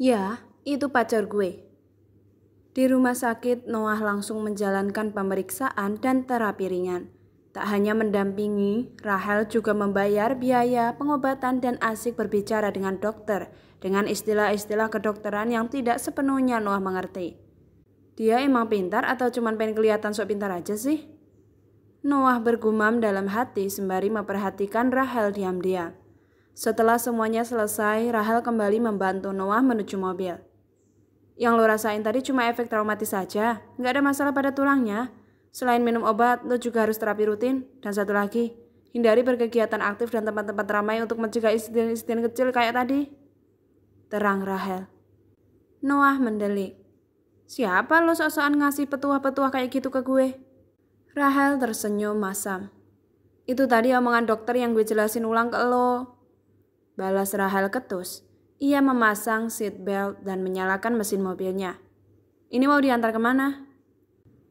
Ya, itu pacar gue. Di rumah sakit, Noah langsung menjalankan pemeriksaan dan terapi ringan. Tak hanya mendampingi, Rahel juga membayar biaya pengobatan dan asik berbicara dengan dokter dengan istilah-istilah kedokteran yang tidak sepenuhnya Noah mengerti. Dia emang pintar atau cuma pengen kelihatan sok pintar aja sih? Noah bergumam dalam hati sembari memperhatikan Rahel diam-diam. Setelah semuanya selesai, Rahel kembali membantu Noah menuju mobil. Yang lo rasain tadi cuma efek traumatis saja, nggak ada masalah pada tulangnya. Selain minum obat, lo juga harus terapi rutin. Dan satu lagi, hindari berkegiatan aktif dan tempat-tempat ramai untuk mencegah insiden-insiden kecil kayak tadi. Terang Rahel. Noah mendelik. Siapa lo sok-sokan ngasih petuah-petuah kayak gitu ke gue? Rahel tersenyum masam. Itu tadi omongan dokter yang gue jelasin ulang ke lo. Balas Rahel ketus. Ia memasang seat belt dan menyalakan mesin mobilnya. Ini mau diantar kemana?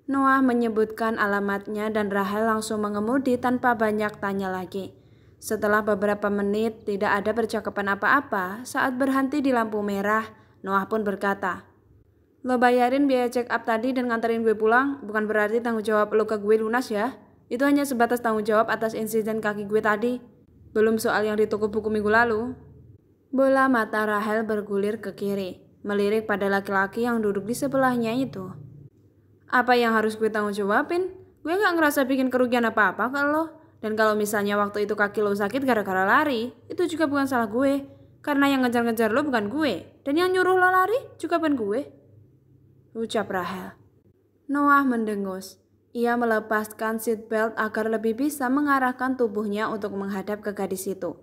Noah menyebutkan alamatnya dan Rahel langsung mengemudi tanpa banyak tanya lagi. Setelah beberapa menit tidak ada percakapan apa-apa, saat berhenti di lampu merah, Noah pun berkata, lo bayarin biaya check up tadi dan nganterin gue pulang, bukan berarti tanggung jawab lo ke gue lunas ya. Itu hanya sebatas tanggung jawab atas insiden kaki gue tadi. Belum soal yang di toko buku minggu lalu. Bola mata Rahel bergulir ke kiri, melirik pada laki-laki yang duduk di sebelahnya itu. Apa yang harus gue tanggung jawabin? Gue gak ngerasa bikin kerugian apa-apa ke lo. Dan kalau misalnya waktu itu kaki lo sakit gara-gara lari, itu juga bukan salah gue. Karena yang ngejar-ngejar lo bukan gue. Dan yang nyuruh lo lari juga bukan gue. Ucap Rahel. Noah mendengus. Ia melepaskan seatbelt agar lebih bisa mengarahkan tubuhnya untuk menghadap ke gadis itu.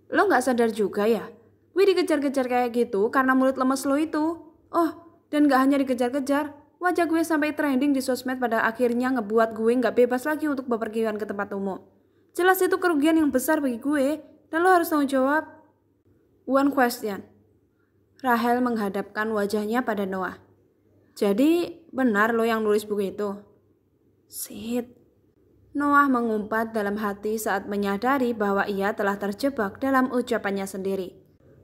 Lo gak sadar juga ya? Gue dikejar-kejar kayak gitu karena mulut lemes lo itu. Oh, dan gak hanya dikejar-kejar. Wajah gue sampai trending di sosmed pada akhirnya ngebuat gue gak bebas lagi untuk bepergian ke tempat umum. Jelas itu kerugian yang besar bagi gue. Dan lo harus tanggung jawab. One question. Rahel menghadapkan wajahnya pada Noah. Jadi benar lo yang nulis buku itu? Sit. Noah mengumpat dalam hati saat menyadari bahwa ia telah terjebak dalam ucapannya sendiri.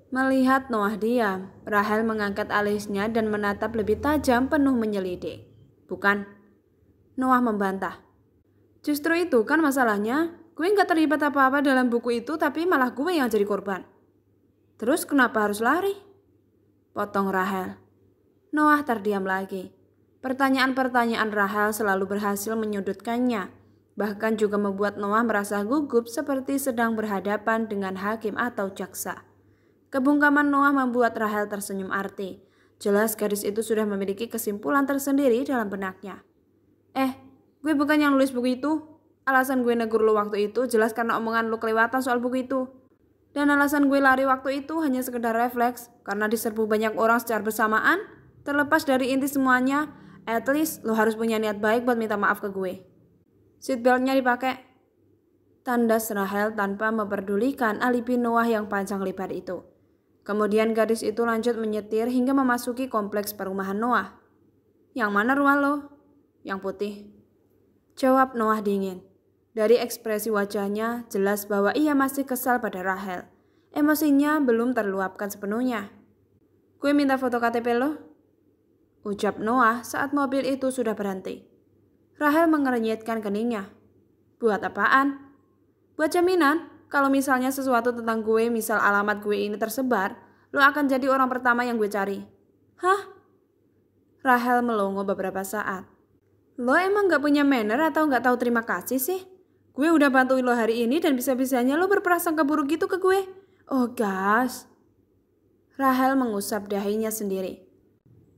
Melihat Noah diam, Rahel mengangkat alisnya dan menatap lebih tajam penuh menyelidik. Bukan. Noah membantah. Justru itu kan masalahnya, gue gak terlibat apa-apa dalam buku itu tapi malah gue yang jadi korban. Terus kenapa harus lari? Potong Rahel. Noah terdiam lagi. Pertanyaan-pertanyaan Rahel selalu berhasil menyudutkannya. Bahkan juga membuat Noah merasa gugup seperti sedang berhadapan dengan hakim atau jaksa. Kebungkaman Noah membuat Rahel tersenyum arti. Jelas gadis itu sudah memiliki kesimpulan tersendiri dalam benaknya. Gue bukan yang nulis buku itu. Alasan gue negur lo waktu itu jelas karena omongan lo kelewatan soal buku itu. Dan alasan gue lari waktu itu hanya sekedar refleks karena diserbu banyak orang secara bersamaan. Terlepas dari inti semuanya, at least lo harus punya niat baik buat minta maaf ke gue. Seatbeltnya dipakai. Tandas Rahel tanpa memperdulikan alibi Noah yang panjang lebar itu. Kemudian gadis itu lanjut menyetir hingga memasuki kompleks perumahan Noah. Yang mana rumah lo? Yang putih. Jawab Noah dingin. Dari ekspresi wajahnya jelas bahwa ia masih kesal pada Rahel. Emosinya belum terluapkan sepenuhnya. Gue minta foto KTP lo. Ucap Noah saat mobil itu sudah berhenti. Rahel mengernyitkan keningnya. Buat apaan? Buat jaminan, kalau misalnya sesuatu tentang gue, misal alamat gue ini tersebar, lo akan jadi orang pertama yang gue cari. Hah? Rahel melongo beberapa saat. Lo emang gak punya manner atau gak tahu terima kasih sih? Gue udah bantuin lo hari ini dan bisa-bisanya lo berprasangka buruk gitu ke gue. Oh gas. Rahel mengusap dahinya sendiri.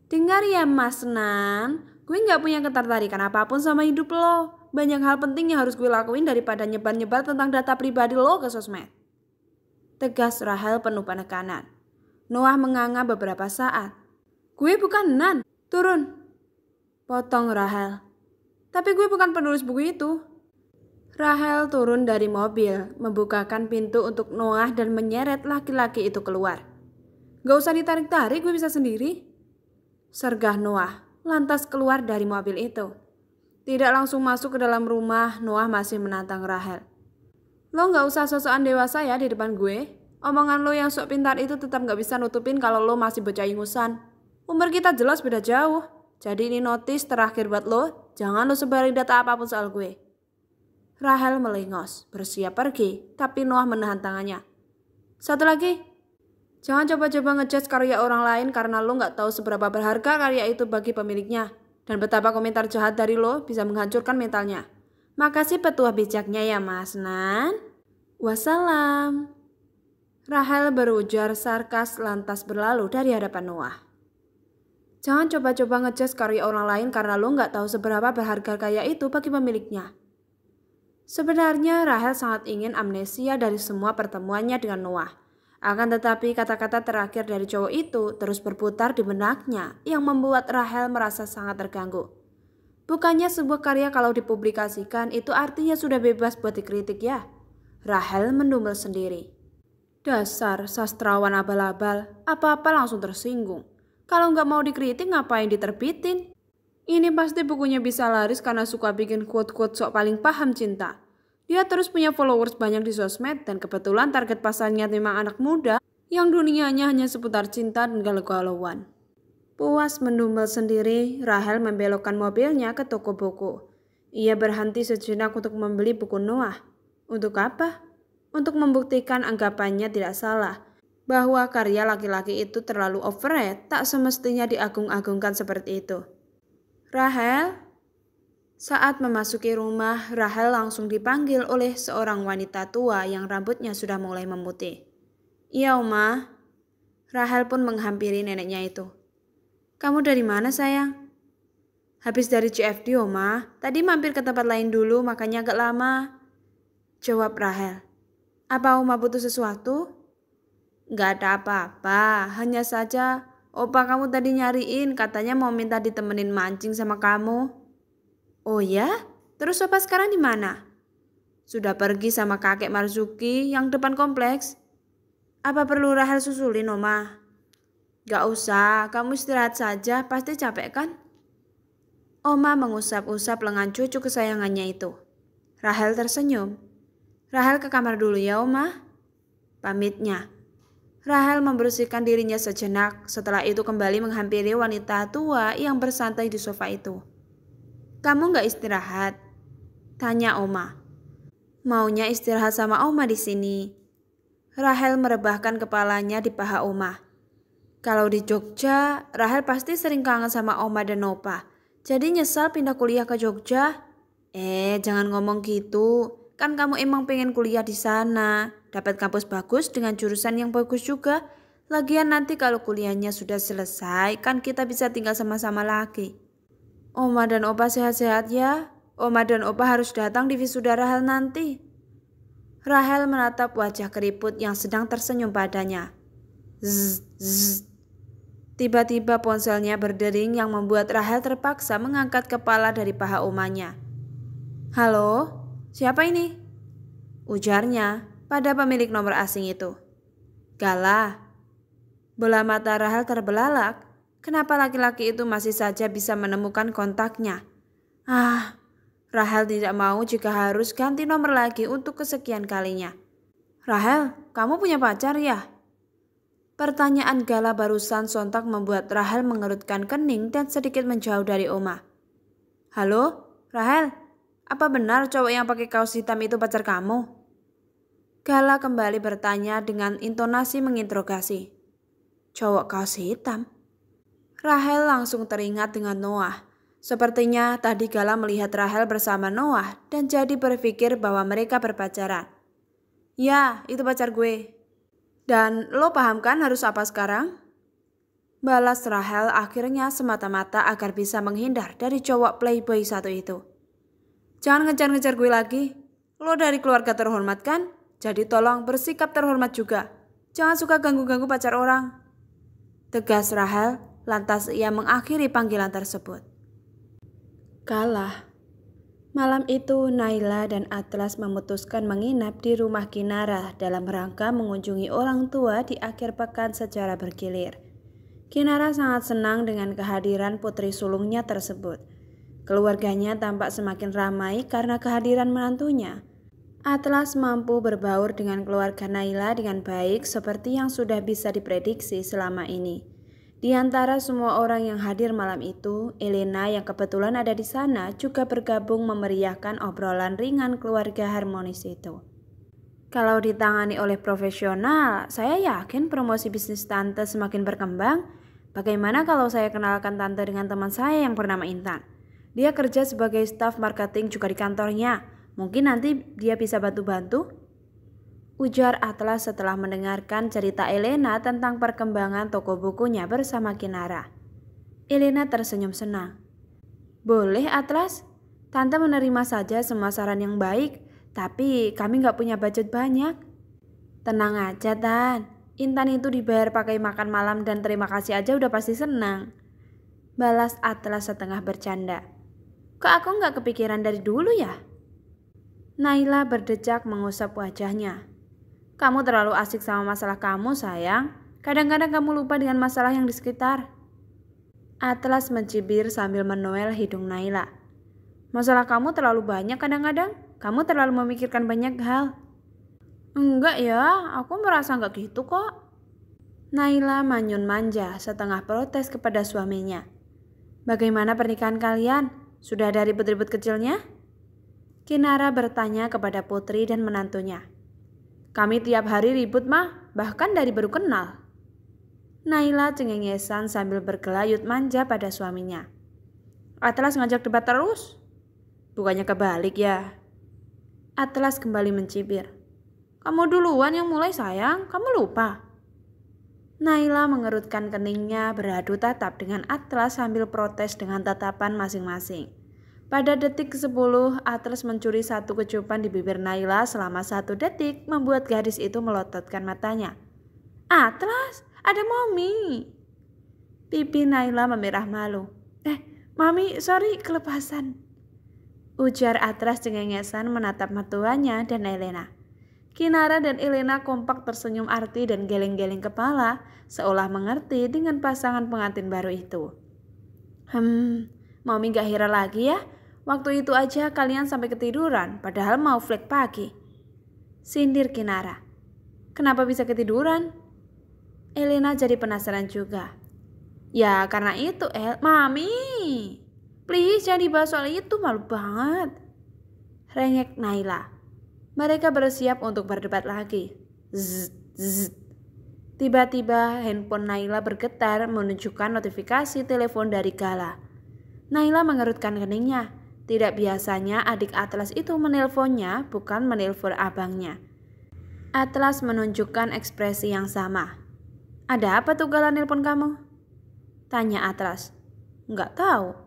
Dengar ya Mas Nan, gue gak punya ketertarikan apapun sama hidup lo. Banyak hal penting yang harus gue lakuin daripada nyebar-nyebar tentang data pribadi lo ke sosmed. Tegas Rahel penuh penekanan. Noah menganga beberapa saat. Gue bukan Nan, turun. Potong Rahel. Tapi gue bukan penulis buku itu. Rahel turun dari mobil, membukakan pintu untuk Noah dan menyeret laki-laki itu keluar. Gak usah ditarik-tarik, gue bisa sendiri. Sergah Noah, lantas keluar dari mobil itu. Tidak langsung masuk ke dalam rumah, Noah masih menantang Rahel. Lo gak usah sosokan dewasa ya di depan gue. Omongan lo yang sok pintar itu tetap gak bisa nutupin kalau lo masih bocah ingusan. Umur kita jelas beda jauh. Jadi ini notis terakhir buat lo, jangan lo sebarin data apapun soal gue. Rahel melengos, bersiap pergi, tapi Noah menahan tangannya. Satu lagi, jangan coba-coba ngejudge karya orang lain karena lo gak tahu seberapa berharga karya itu bagi pemiliknya. Dan betapa komentar jahat dari lo bisa menghancurkan mentalnya. Makasih petua bijaknya ya Mas Nan. Wassalam. Rahel berujar sarkas lantas berlalu dari hadapan Noah. Jangan coba-coba ngejudge karya orang lain karena lo gak tahu seberapa berharga karya itu bagi pemiliknya. Sebenarnya Rahel sangat ingin amnesia dari semua pertemuannya dengan Noah. Akan tetapi kata-kata terakhir dari cowok itu terus berputar di benaknya yang membuat Rahel merasa sangat terganggu. Bukannya sebuah karya kalau dipublikasikan itu artinya sudah bebas buat dikritik ya? Rahel mendumel sendiri. Dasar sastrawan abal-abal, apa-apa langsung tersinggung. Kalau nggak mau dikritik ngapain diterbitin? Ini pasti bukunya bisa laris karena suka bikin quote-quote sok paling paham cinta. Dia terus punya followers banyak di sosmed dan kebetulan target pasarnya memang anak muda yang dunianya hanya seputar cinta dan galau-galauan. Puas mendumel sendiri, Rahel membelokkan mobilnya ke toko buku. Ia berhenti sejenak untuk membeli buku Noah. Untuk apa? Untuk membuktikan anggapannya tidak salah, bahwa karya laki-laki itu terlalu overrated, tak semestinya diagung-agungkan seperti itu. Rahel? Saat memasuki rumah, Rahel langsung dipanggil oleh seorang wanita tua yang rambutnya sudah mulai memutih. Iya, Oma. Rahel pun menghampiri neneknya itu. Kamu dari mana, sayang? Habis dari CFD, Oma. Tadi mampir ke tempat lain dulu, makanya agak lama. Jawab Rahel. Apa Oma butuh sesuatu? Gak ada apa-apa, hanya saja opa kamu tadi nyariin, katanya mau minta ditemenin mancing sama kamu. Oh ya? Terus opa sekarang di mana? Sudah pergi sama kakek Marzuki yang depan kompleks. Apa perlu Rahel susulin, Oma? Gak usah, kamu istirahat saja, pasti capek kan? Oma mengusap-usap lengan cucu kesayangannya itu. Rahel tersenyum. Rahel ke kamar dulu ya, Oma. Pamitnya. Rahel membersihkan dirinya sejenak, setelah itu kembali menghampiri wanita tua yang bersantai di sofa itu. Kamu gak istirahat? Tanya Oma. Maunya istirahat sama Oma di sini. Rahel merebahkan kepalanya di paha Oma. Kalau di Jogja, Rahel pasti sering kangen sama Oma dan Opa. Jadi nyesal pindah kuliah ke Jogja. Jangan ngomong gitu. Kan kamu emang pengen kuliah di sana, dapat kampus bagus dengan jurusan yang bagus juga. Lagian nanti kalau kuliahnya sudah selesai, kan kita bisa tinggal sama-sama lagi. Oma dan Opa sehat-sehat ya. Oma dan Opa harus datang di wisuda Rahel nanti. Rahel menatap wajah keriput yang sedang tersenyum padanya. Zzz, zzz. Tiba-tiba ponselnya berdering yang membuat Rahel terpaksa mengangkat kepala dari paha omanya. Halo? Siapa ini? Ujarnya pada pemilik nomor asing itu. Gala. Bola mata Rahel terbelalak. Kenapa laki-laki itu masih saja bisa menemukan kontaknya? Rahel tidak mau jika harus ganti nomor lagi untuk kesekian kalinya. Rahel, kamu punya pacar ya? Pertanyaan Gala barusan sontak membuat Rahel mengerutkan kening dan sedikit menjauh dari Oma. Halo, Rahel? Apa benar cowok yang pakai kaos hitam itu pacar kamu? Gala kembali bertanya dengan intonasi menginterogasi. Cowok kaos hitam? Rahel langsung teringat dengan Noah. Sepertinya tadi Gala melihat Rahel bersama Noah dan jadi berpikir bahwa mereka berpacaran. Ya, itu pacar gue. Dan lo paham kan harus apa sekarang? Balas Rahel akhirnya semata-mata agar bisa menghindar dari cowok playboy satu itu. Jangan ngejar-ngejar gue lagi. Lo dari keluarga terhormat kan? Jadi tolong bersikap terhormat juga. Jangan suka ganggu-ganggu pacar orang. Tegas Rahel, lantas ia mengakhiri panggilan tersebut. Kalah. Malam itu Naila dan Atlas memutuskan menginap di rumah Kinara dalam rangka mengunjungi orang tua di akhir pekan secara bergilir. Kinara sangat senang dengan kehadiran putri sulungnya tersebut. Keluarganya tampak semakin ramai karena kehadiran menantunya. Atlas mampu berbaur dengan keluarga Naila dengan baik seperti yang sudah bisa diprediksi selama ini. Di antara semua orang yang hadir malam itu, Elena yang kebetulan ada di sana juga bergabung memeriahkan obrolan ringan keluarga harmonis itu. Kalau ditangani oleh profesional, saya yakin promosi bisnis tante semakin berkembang. Bagaimana kalau saya kenalkan tante dengan teman saya yang bernama Intan? Dia kerja sebagai staf marketing juga di kantornya. Mungkin nanti dia bisa bantu-bantu? Ujar Atlas setelah mendengarkan cerita Elena tentang perkembangan toko bukunya bersama Kinara. Elena tersenyum senang. Boleh Atlas, tante menerima saja semua saran yang baik, tapi kami gak punya budget banyak. Tenang aja Tan, Intan itu dibayar pakai makan malam dan terima kasih aja udah pasti senang. Balas Atlas setengah bercanda. Kok aku gak kepikiran dari dulu ya? Naila berdecak mengusap wajahnya. Kamu terlalu asik sama masalah kamu sayang. Kadang-kadang kamu lupa dengan masalah yang di sekitar. Atlas mencibir sambil menoel hidung Naila. Masalah kamu terlalu banyak kadang-kadang. Kamu terlalu memikirkan banyak hal. Enggak ya, aku merasa enggak gitu kok. Naila manyun manja setengah protes kepada suaminya. Bagaimana pernikahan kalian? Sudah ada ribut-ribut kecilnya? Kinara bertanya kepada putri dan menantunya. Kami tiap hari ribut mah, bahkan dari baru kenal. Naila cengengesan sambil bergelayut manja pada suaminya. Atlas ngajak debat terus? Bukannya kebalik ya? Atlas kembali mencibir. Kamu duluan yang mulai sayang, kamu lupa. Naila mengerutkan keningnya beradu tatap dengan Atlas sambil protes dengan tatapan masing-masing. Pada detik ke-10, Atlas mencuri satu kecupan di bibir Naila selama 1 detik membuat gadis itu melototkan matanya. Atlas, ada Mami. Pipi Naila memerah malu. Mami, sorry kelepasan. Ujar Atlas cengengesan menatap mertuanya dan Elena. Kinara dan Elena kompak tersenyum arti dan geleng-geleng kepala seolah mengerti dengan pasangan pengantin baru itu. Mami gak heran lagi ya. Waktu itu aja kalian sampai ketiduran padahal mau flag pagi. Sindir Kinara. Kenapa bisa ketiduran? Elena jadi penasaran juga. Ya karena itu Mami. Please jangan dibahas soal itu, malu banget. Rengek Naila. Mereka bersiap untuk berdebat lagi. Zzz, zzz. Tiba-tiba handphone Naila bergetar menunjukkan notifikasi telepon dari Gala. Naila mengerutkan keningnya. Tidak biasanya adik Atlas itu menelponnya, bukan menelpon abangnya. Atlas menunjukkan ekspresi yang sama. Ada apa tuh Gala nelpon kamu? Tanya Atlas. Nggak tahu.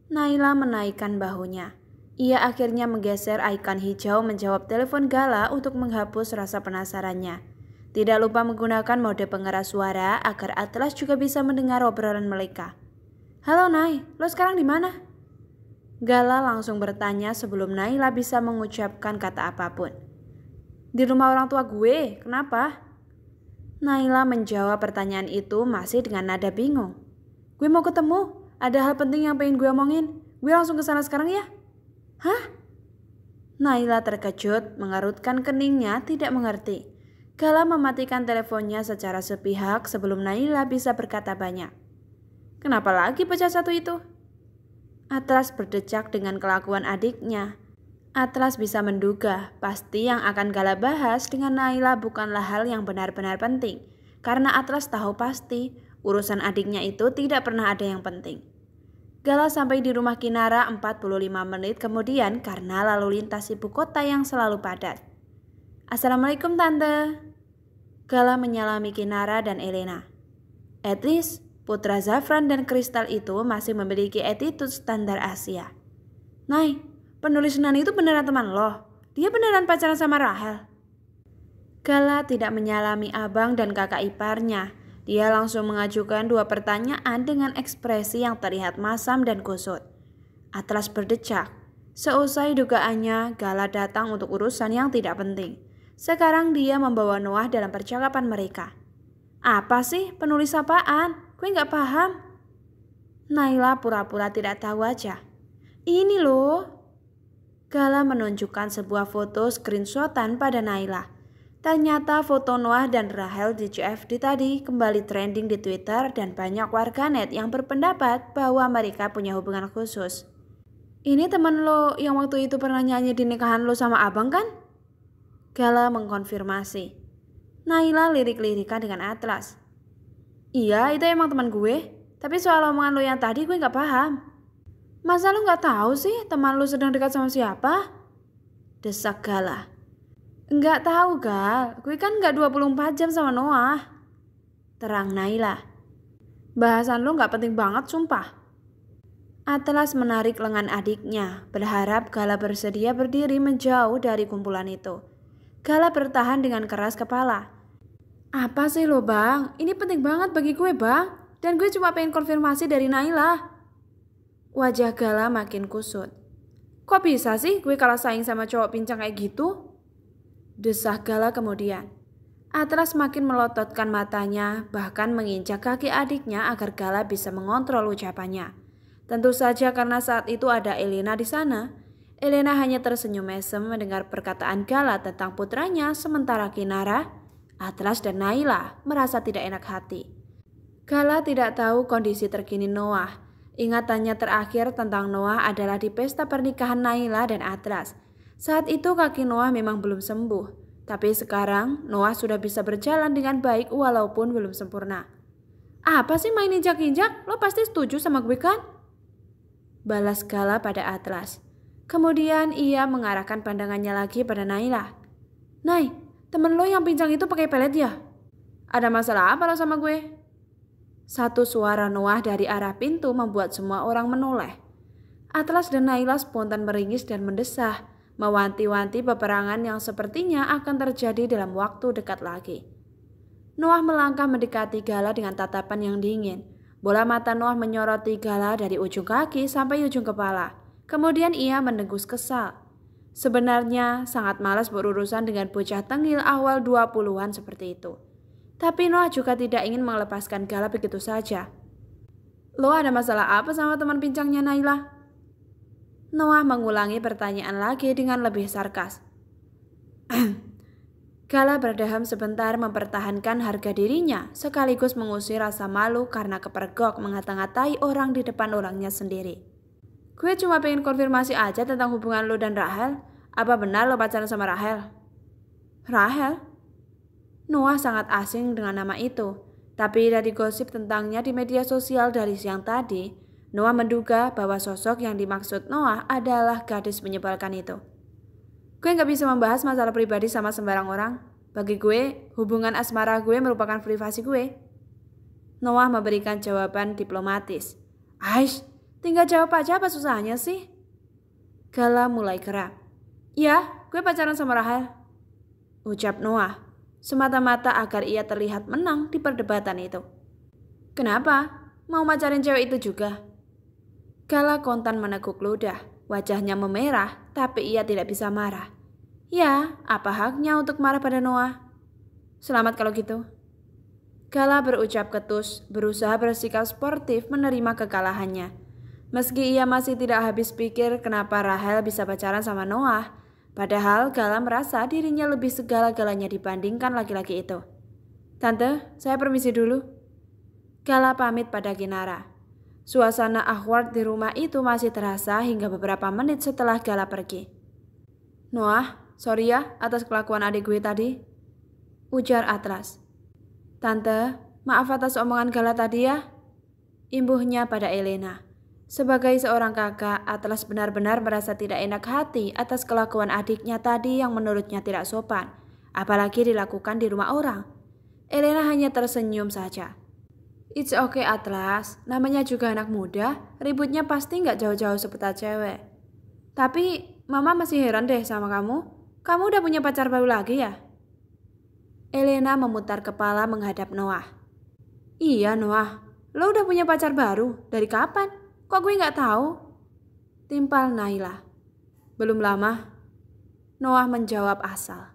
Naila menaikkan bahunya. Ia akhirnya menggeser icon hijau menjawab telepon Gala untuk menghapus rasa penasarannya. Tidak lupa menggunakan mode pengeras suara agar Atlas juga bisa mendengar obrolan mereka. Halo Nay, lo sekarang di mana? Gala langsung bertanya sebelum Naila bisa mengucapkan kata apapun. Di rumah orang tua gue, kenapa? Naila menjawab pertanyaan itu masih dengan nada bingung. Gue mau ketemu, ada hal penting yang pengen gue omongin. Gue langsung ke sana sekarang ya. Hah? Naila terkejut, mengerutkan keningnya tidak mengerti. Gala mematikan teleponnya secara sepihak sebelum Naila bisa berkata banyak. Kenapa lagi pecah satu itu? Atlas berdecak dengan kelakuan adiknya. Atlas bisa menduga pasti yang akan Gala bahas dengan Naila bukanlah hal yang benar-benar penting. Karena Atlas tahu pasti urusan adiknya itu tidak pernah ada yang penting. Gala sampai di rumah Kinara 45 menit kemudian karena lalu lintas ibu kota yang selalu padat. Assalamualaikum Tante. Gala menyalami Kinara dan Elena. At least putra Zafran dan Kristal itu masih memiliki attitude standar Asia. Nay, penulis Nani itu beneran teman lo? Dia beneran pacaran sama Rahel? Gala tidak menyalami abang dan kakak iparnya. Dia langsung mengajukan 2 pertanyaan dengan ekspresi yang terlihat masam dan kusut. Atlas berdecak. Seusai dugaannya, Gala datang untuk urusan yang tidak penting. Sekarang dia membawa Noah dalam percakapan mereka. Apa sih? Penulis apaan? Gue gak paham. Naila pura-pura tidak tahu aja. Ini loh. Gala menunjukkan sebuah foto screenshotan pada Naila. Ternyata foto Noah dan Rahel di CFD tadi kembali trending di Twitter dan banyak warganet yang berpendapat bahwa mereka punya hubungan khusus. Ini teman lo yang waktu itu pernah nyanyi di nikahan lo sama abang kan? Gala mengkonfirmasi. Naila lirik-lirikan dengan Atlas. Iya, itu emang teman gue. Tapi soal omongan lo yang tadi gue gak paham. Masa lo gak tahu sih teman lo sedang dekat sama siapa? Desak Gala. Enggak tahu Gal, gue kan gak 24 jam sama Noah. Terang Naila. Bahasan lo gak penting banget sumpah. Atlas menarik lengan adiknya, berharap Gala bersedia berdiri menjauh dari kumpulan itu. Gala bertahan dengan keras kepala. Apa sih lo bang? Ini penting banget bagi gue bang. Dan gue cuma pengen konfirmasi dari Naila. Wajah Gala makin kusut. Kok bisa sih gue kalah saing sama cowok pincang kayak gitu? Desah Gala kemudian. Atlas makin melototkan matanya, bahkan menginjak kaki adiknya agar Gala bisa mengontrol ucapannya. Tentu saja karena saat itu ada Elena di sana. Elena hanya tersenyum mesem mendengar perkataan Gala tentang putranya, sementara Kinara, Atlas dan Naila merasa tidak enak hati. Gala tidak tahu kondisi terkini Noah. Ingatannya terakhir tentang Noah adalah di pesta pernikahan Naila dan Atlas. Saat itu kaki Noah memang belum sembuh, tapi sekarang Noah sudah bisa berjalan dengan baik walaupun belum sempurna. Apa sih main injak-injak? Lo pasti setuju sama gue kan? Balas Gala pada Atlas. Kemudian ia mengarahkan pandangannya lagi pada Naila. Nay, temen lo yang pincang itu pakai pelet ya? Ada masalah apa lo sama gue? Satu suara Noah dari arah pintu membuat semua orang menoleh. Atlas dan Naila spontan meringis dan mendesah, mewanti-wanti peperangan yang sepertinya akan terjadi dalam waktu dekat lagi. Noah melangkah mendekati Gala dengan tatapan yang dingin. Bola mata Noah menyoroti Gala dari ujung kaki sampai ujung kepala. Kemudian ia mendengus kesal. Sebenarnya sangat malas berurusan dengan bocah tengil awal 20-an seperti itu. Tapi Noah juga tidak ingin melepaskan Gala begitu saja. Lo ada masalah apa sama teman pincangnya Naila? Noah mengulangi pertanyaan lagi dengan lebih sarkas. Gala berdeham sebentar mempertahankan harga dirinya sekaligus mengusir rasa malu karena kepergok mengata-ngatai orang di depan orangnya sendiri. Gue cuma pengen konfirmasi aja tentang hubungan lo dan Rahel. Apa benar lo pacaran sama Rahel? Rahel? Noah sangat asing dengan nama itu. Tapi dari gosip tentangnya di media sosial dari siang tadi, Noah menduga bahwa sosok yang dimaksud Noah adalah gadis menyebalkan itu. Gue gak bisa membahas masalah pribadi sama sembarang orang. Bagi gue, hubungan asmara gue merupakan privasi gue. Noah memberikan jawaban diplomatis. Aish, tinggal jawab aja apa susahnya sih? Gala mulai gerak. Ya, gue pacaran sama Rahel. Ucap Noah, semata-mata agar ia terlihat menang di perdebatan itu. Kenapa? Mau pacarin cewek itu juga? Gala kontan meneguk ludah. Wajahnya memerah, tapi ia tidak bisa marah. Ya, apa haknya untuk marah pada Noah? Selamat kalau gitu. Gala berucap ketus, berusaha bersikap sportif menerima kekalahannya. Meski ia masih tidak habis pikir kenapa Rahel bisa pacaran sama Noah, padahal Gala merasa dirinya lebih segala-galanya dibandingkan laki-laki itu. Tante, saya permisi dulu. Gala pamit pada Kinara. Suasana awkward di rumah itu masih terasa hingga beberapa menit setelah Gala pergi. Noah, sorry ya atas kelakuan adik gue tadi. Ujar Atlas. Tante, maaf atas omongan Gala tadi ya. Imbuhnya pada Elena. Sebagai seorang kakak, Atlas benar-benar merasa tidak enak hati atas kelakuan adiknya tadi yang menurutnya tidak sopan. Apalagi dilakukan di rumah orang. Elena hanya tersenyum saja. It's okay Atlas, namanya juga anak muda, ributnya pasti gak jauh-jauh seputar cewek. Tapi mama masih heran deh sama kamu. Kamu udah punya pacar baru lagi ya? Elena memutar kepala menghadap Noah. Iya Noah, lo udah punya pacar baru? Dari kapan? Kok gue gak tahu? Timpal Naila. Belum lama. Noah menjawab asal.